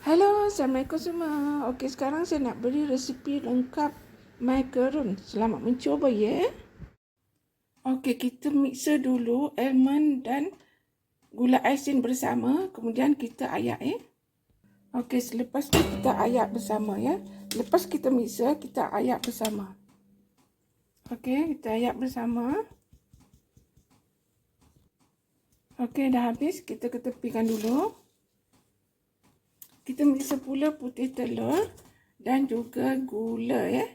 Halo, Assalamualaikum semua. Okey, sekarang saya nak beri resipi lengkap macaron. Selamat mencuba ya. Okey, kita mixer dulu almond dan gula asin bersama. Kemudian kita ayak ya. Okey, selepas tu kita ayak bersama ya. Lepas kita mixer, kita ayak bersama. Okey, kita ayak bersama. Okey, dah habis. Kita ketepikan dulu. Kita mixer pula putih telur dan juga gula ya.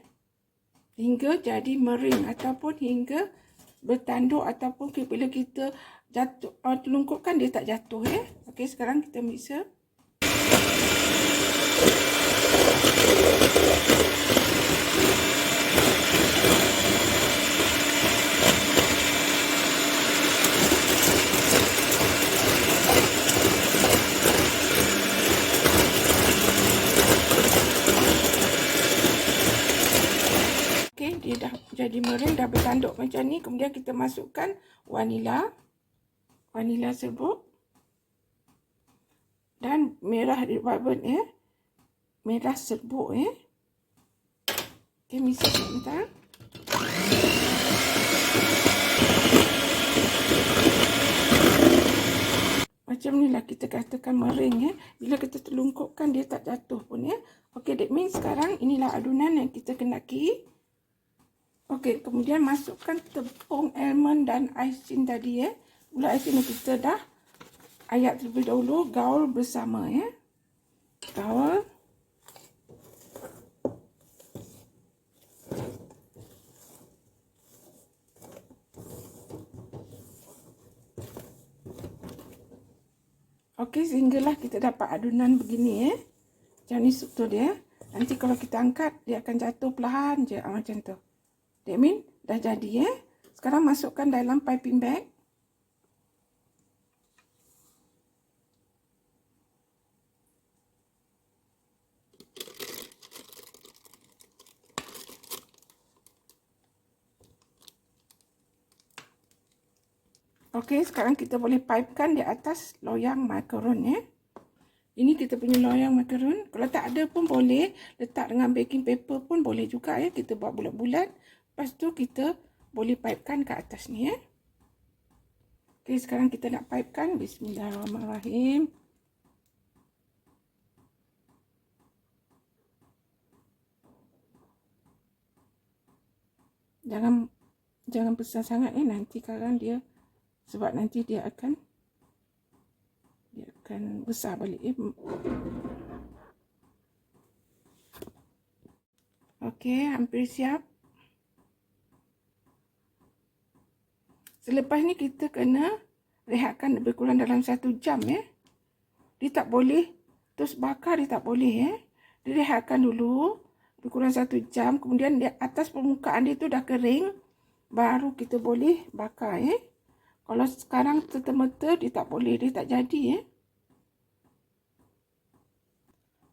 Hingga jadi mering ataupun hingga bertanduk ataupun bila kita jatuh telungkupkan dia tak jatuh ya. Okey, sekarang kita mixer. Okey, dia dah jadi mering, dah bertanduk macam ni. Kemudian kita masukkan vanila serbuk dan merah bourbon ya. Merah serbuk ya. Okey, mixer sebentar. Macam ni lah kita katakan mering ya. Bila kita telungkupkan dia tak jatuh pun ya. Okey, that means sekarang inilah adunan yang kita kenaki. Okey, kemudian masukkan tepung almond dan asin tadi ya. Gula asin yang kita dah ayak terlebih dahulu, gaul bersama ya. Gaul. Okey, sehinggalah kita dapat adunan begini ya. Macam ni struktur dia. Nanti kalau kita angkat, dia akan jatuh perlahan je macam tu. That mean dah jadi ya. Sekarang masukkan dalam piping bag. Okey, sekarang kita boleh pipekan di atas loyang macaron ya. Ini kita punya loyang macaron. Kalau tak ada pun boleh letak dengan baking paper pun boleh juga ya. Kita buat bulat-bulat. Lepas tu kita boleh pipekan ke atas ni ya. Okey, sekarang kita nak pipekan. Bismillahirrahmanirrahim. Jangan besar sangat ya, nanti kadang dia sebab nanti dia akan besar balik ya. Okey, hampir siap. Selepas ni kita kena rehatkan lebih kurang dalam 1 jam ya. Dia tak boleh terus bakar, dia tak boleh ya. Direhatkan dulu lebih kurang 1 jam. Kemudian di atas permukaan dia tu dah kering, baru kita boleh bakar ya. Kalau sekarang serta-merta dia tak boleh, dia tak jadi ya.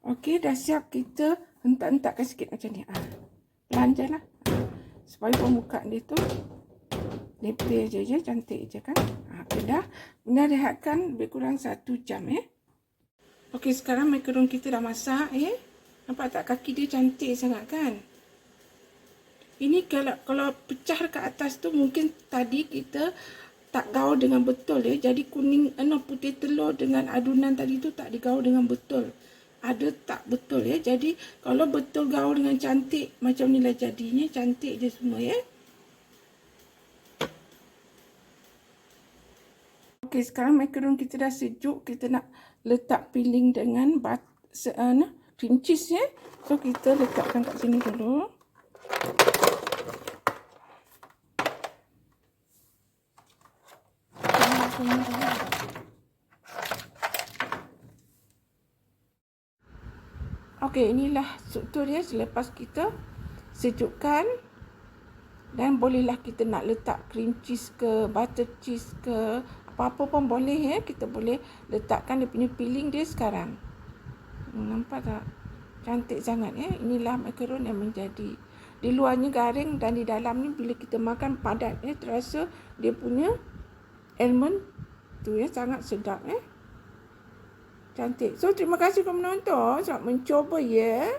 Okey, dah siap. Kita hentak-hentakkan sikit macam ni. Pelan je lah. Supaya permukaan dia tu lepeh je, cantik je kan. Okey dah. Kemudian rehatkan lebih kurang 1 jam ya. Okey, sekarang macaron kita dah masak ya. Nampak tak kaki dia cantik sangat kan? Ini kalau pecah ke atas tu mungkin tadi kita tak gaul dengan betul ya. Jadi putih telur dengan adunan tadi tu tak digaul dengan betul. Ada tak betul ya. Jadi kalau betul gaul dengan cantik macam ni lah jadinya, cantik je semua ya. Okey, sekarang macaron kita dah sejuk. Kita nak letak filling dengan cream cheese ya. So kita letakkan kat sini dulu. Okey, inilah struktur dia selepas kita sejukkan. Dan bolehlah kita nak letak cream cheese ke, butter cheese ke, apa-apa pun boleh ya. Kita boleh letakkan dia punya filling dia sekarang. Nampak tak? Cantik sangat ya. Inilah macaron yang menjadi. Di luarnya garing dan di dalam ni bila kita makan padat ya. Terasa dia punya almond tu ya, sangat sedap ya. Cantik. So, terima kasih kerana menonton. Selamat mencuba ya.